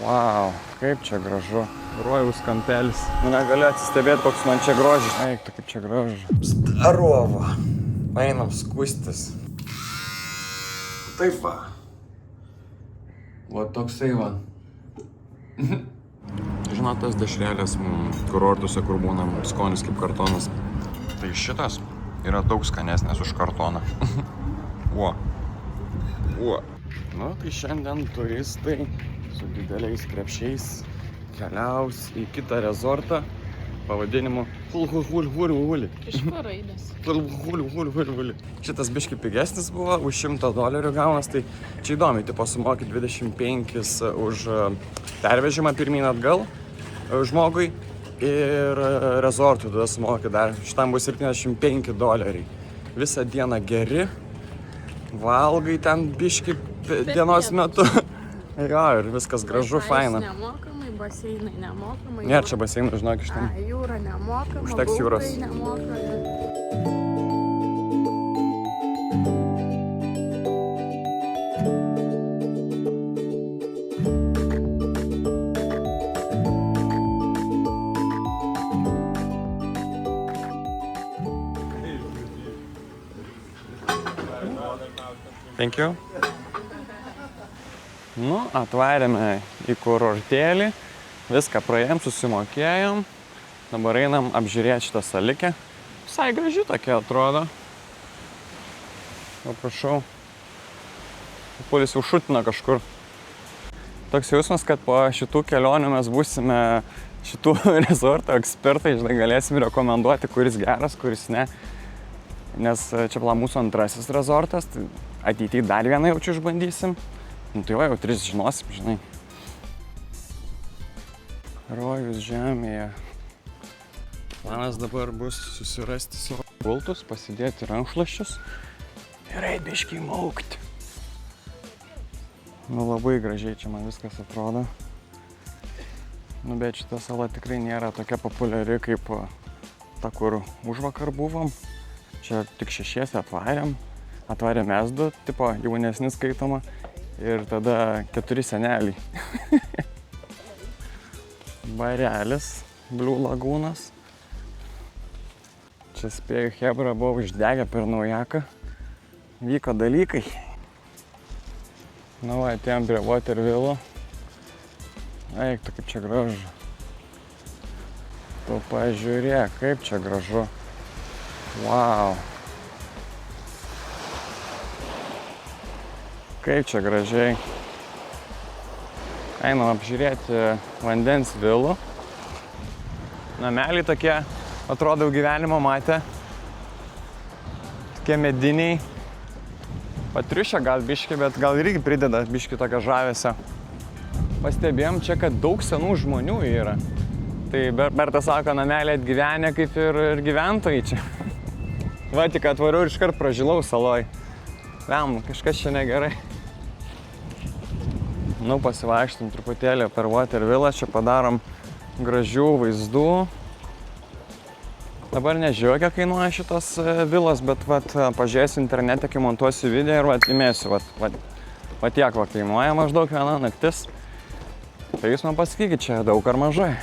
Vau, kaip čia gražu. Rojaus kampelis. Negaliu atsistebėti, koks man čia grožis. Eik, tu kaip čia gražu. Starovo. Einam skustis. Taip va. Va toksai va. Žinot, tas dešrelės kurortuose, kur būna skonis kaip kartonas. Tai šitas yra daug skanesnės už kartoną. O. Nu, tai šiandien turistai su dideliais krepšiais keliaus į kitą rezortą pavadinimu Huli. Iš paraidės. Huli. Šitas biški pigesnis buvo, už $100 gaunas, tai čia įdomiai, tipo sumoki 25 už pervežimą pirmyn atgal žmogui ir rezortui tada sumoki dar, šitam bus $75. Visą dieną geri, valgai ten biški dienos metu. Jo, ir viskas gražu, faina. Nemokamai, baseinai nemokamai. Nėra čia baseinų, žinok, iš ten. Jūra nemokama. Užteks jūros. Thank you. Nu, atvarėme į kurortėlį, viską praėjom, susimokėjom, dabar einam apžiūrėti šitą salikę. Visai graži tokia atrodo. Paprašau, Pulis jau šutina kažkur. Toks jausmas, kad po šitų kelionių mes būsime šitų rezorto ekspertai, žinai, galėsim rekomenduoti, kuris geras, kuris ne. Nes čia mūsų antrasis rezortas, tai ateityje dar vieną jaučiu išbandysim. Nu tai va, jau 3 žinosim, žinai. Rojus žemėje. Planas dabar bus susirasti savo gultus, pasidėti rankšluosčius ir eit biškį maukti. Nu labai gražiai čia man viskas atrodo. Nu bet šita sala tikrai nėra tokia populiari kaip ta, kur užvakar buvom. Čia tik 6 atvarėm. Atvarėm mes 2, tipo jaunesni skaitoma. Ir tada 4 seneliai. Barelis, Blue Lagūnas. Čia spėjau, hebra buvo uždegę per naujaką. Vyko dalykai. Na va, atėjom prie Waterville. Eik, tu kaip čia gražu. Tu pažiūrėk, kaip čia gražu. Vau. Kaip čia gražiai. Einam apžiūrėti vandens vilų. Nameliai tokie, atrodo, gyvenimo matė. Tokie mediniai. Patriušia gal biški, bet gal irgi prideda biški tokio žavesio. Pastebėjom čia, kad daug senų žmonių yra. Tai Bertas sako, nameliai atgyvenę kaip ir gyventojai čia. Va, tik atvariau ir iškart pražilau saloj. Vem, kažkas čia negerai. Nu, pasivaikštum truputėlį per Waterville, čia padarom gražių vaizdų. Dabar nežinau, kiek kainuoja šitos vilos, bet vat, pažiūrėsiu internete, kai montuosiu video ir vat, įmėsiu. Va tiek va kainuoja maždaug viena naktis. Tai jūs man pasakykit, čia daug ar mažai.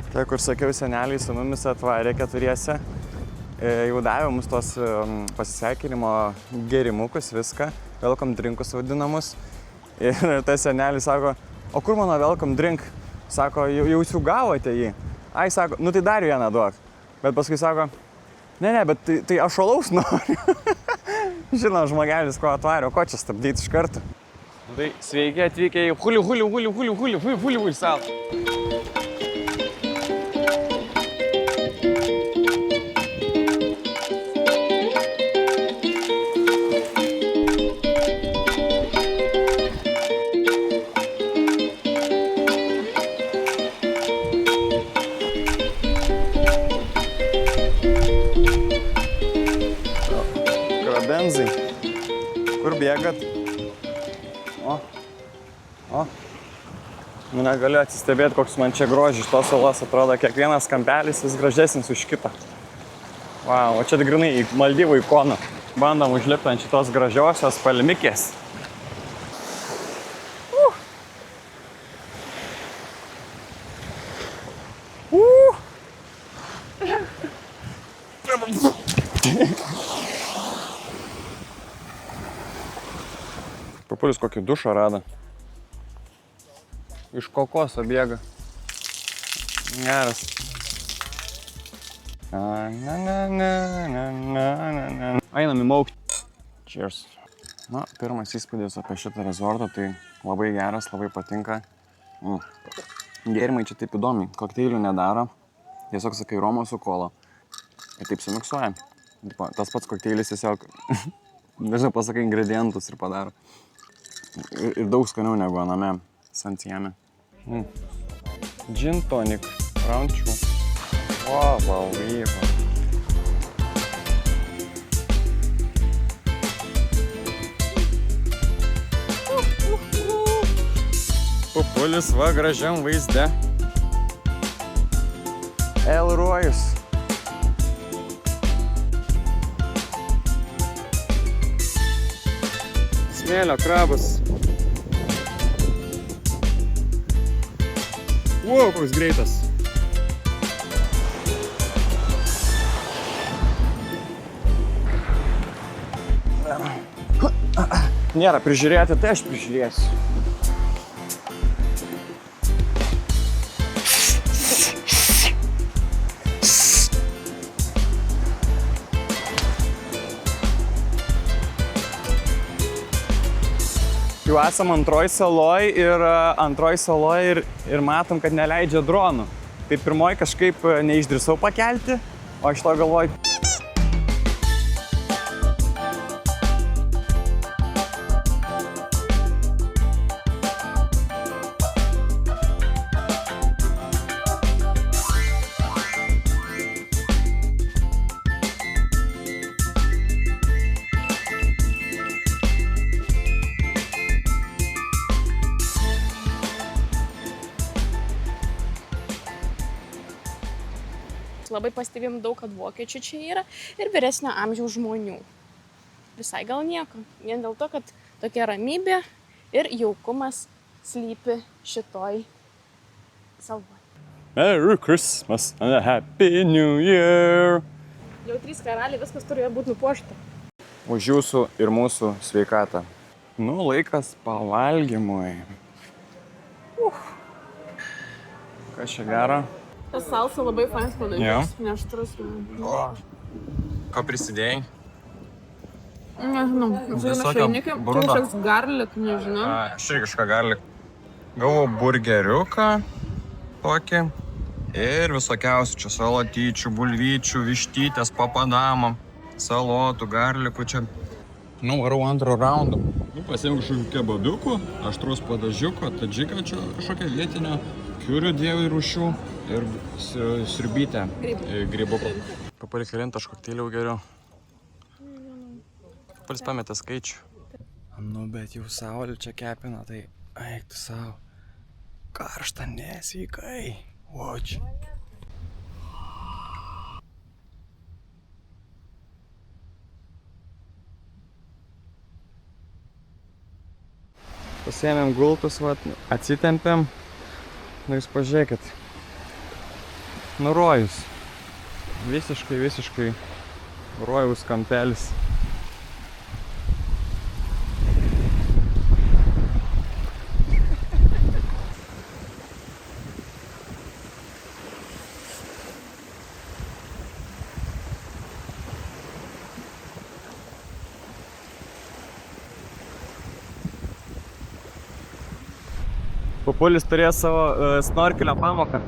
Tai, kur sakiau, seneliai su mumis atvarė 4. Jau davė mums tos pasisveikinimo gerimukus, viską, welcome drinkus vadinamus. Ir tas senelis sako, o kur mano welcome drink? Sako, jau jūs jau gavote jį. Ai, sako, nu tai dar vieną duok. Bet paskui sako, ne, bet tai aš alaus noriu. Žinau, žmogelis, ko atvarė, o ko čia stabdyti iš karto. Tai sveiki atvykę į Huli salą. Benzai. Kur bėgat? O. Nu negaliu atsistebėti, koks man čia grožis tos salos atrodo. Kiekvienas kampelis vis gražesnis už kitą. Vau, o čia grinai į Maldyvų ikoną. Bandom užlipti ant šitos gražiosios palmikės. Papulis kokį dušą rado. Iš kokoso bėga. Geras. Einam į maukti. Cheers. Na, pirmas įspūdis apie šitą rezortą, tai labai geras, labai patinka. Gėrimai čia taip įdomiai, kokteilių nedaro. Tiesiog sakai romo su kola. Ir taip sumiksuoja. Tas pats kokteilis tiesiog, dažnai pasakai ingredientus ir padaro. Ir daug skaniau negu aname Santiame. Gin tonic, round 2. Wow, vyko. Papulis va gražiam vaizde. Elrojus. Smėlio krabas. Wow, koks greitas. Nėra prižiūrėti, tai aš prižiūrėsiu. Jau esam antroj saloj ir matom, kad neleidžia dronų. Tai pirmoj kažkaip neišdrįsau pakelti, o iš to galvoju. Labai pastebėjom daug, kad vokiečių čia yra ir vyresnio amžiaus žmonių. Visai gal nieko. Vien dėl to, kad tokia ramybė ir jaukumas slypi šitoj salvoj. Merry Christmas and a Happy New Year. Jau 3 karaliai, viskas turėjo būti nupuošta. Už jūsų ir mūsų sveikatą. Nu, laikas pavalgymui. Kas čia gero? Tas salsa labai fainas padarytas, neštrus. Ko prisidėjai? Nežinau, šeinikai, čia kažkoks garlic, nežinau. Aš irgi kažką garlic. Gavau burgeriuką tokį ir visokiausių čia salatyčių, bulvyčių, vištytės, papadamo, salotų, garlicų čia. Nu, varau antro raundą. Pasiėmiau kažkokių kebabiukų, aštrus padažiuko, tadžiką čia kažkokią vietinę, kiurių 2 rūšių ir sriubytę grybukų. Papulis kelintą aš kokteilį geriu. Papulis pametė skaičių. Nu, bet jau saulė čia kepina, tai eik tu savo. Karšta, nesveikai. Watch. Pasiėmėm gultus, atsitempėm. Nu, jūs pažiūrėkit. Nu, rojus. Visiškai rojus kampelis. Papulis turėjo savo snorkelio pamoką.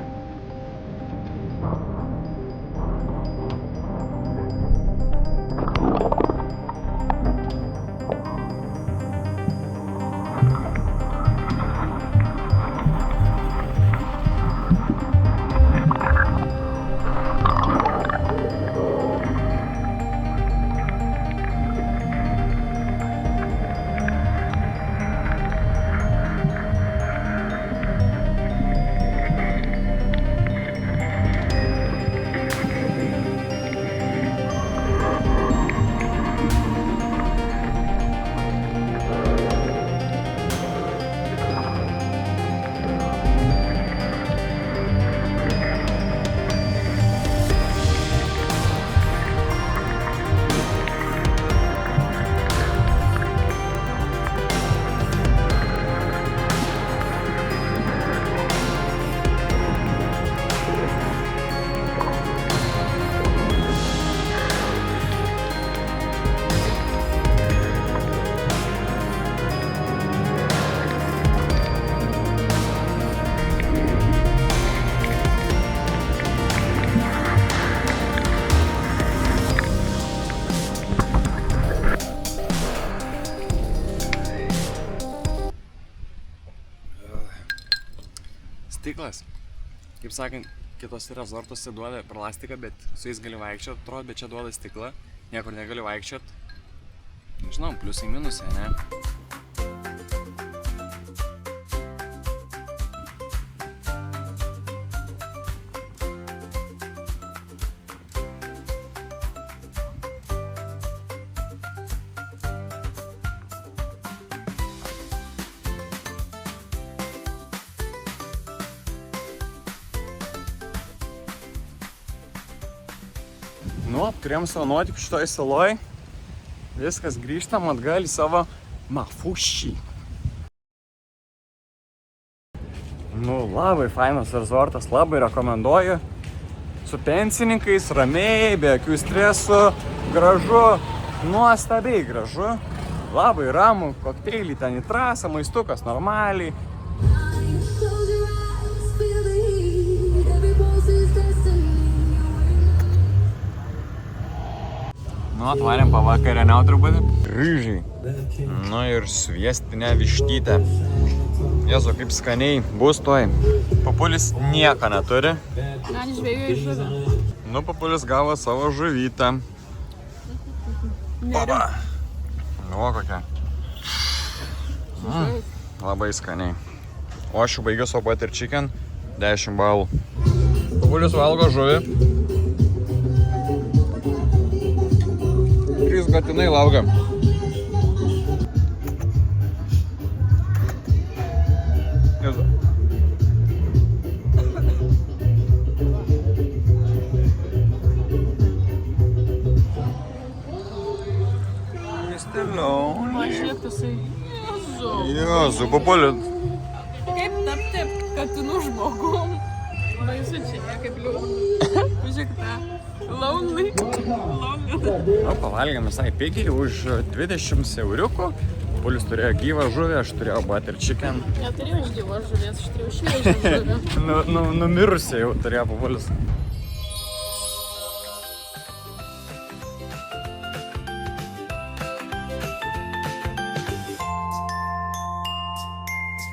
stiklas. Kaip sakant, kitose rezortuose duoda plastiką, bet su jais gali vaikščiot, atrodo, bet čia duoda stiklą, niekur negali vaikščiot. Nežinau, pliusai minusai, ne? Nu, turėjom savo nuotykių šitoj saloj. Viskas, grįžtam atgal į savo Mafušį. Nu, labai fainas rezortas, labai rekomenduoju. Su pensininkais, ramiai, be jokių stresų, gražu, nuostabiai gražu. Labai ramu, kokteilį ten į trasą, maistukas normaliai. Nu, atvarėm pavakarieniaut truputį. Ryžiai. Nu ir sviestinę vištytę. Jėzu, kaip skaniai bus toj. Papulis nieko neturi. Man žvejų į žuvį. Nu, Papulis gavo savo žuvytę. Opa. Nu, kokia. Labai skaniai. O aš jau baigiu savo butter chicken. 10 balų. Papulis valgo žuvį. 3 gatinai laukia. Jėzu. Miestelionė. Pažiūrėk, tasai. Jėzu. Jėzu, Papulis. Kaip tapti katinų žmogum? Baisu čia, kaip liūdna. Pažiūrėk tą. Lonely. Nu, pavalgėm visai pigiai už 20 euriukų. Papulis turėjo gyvą žuvį, aš turėjau butter chicken. Neturėjau gyvos žuvies, aš turėjau šviežią žuvį. Numirusią jau turėjo Papulis.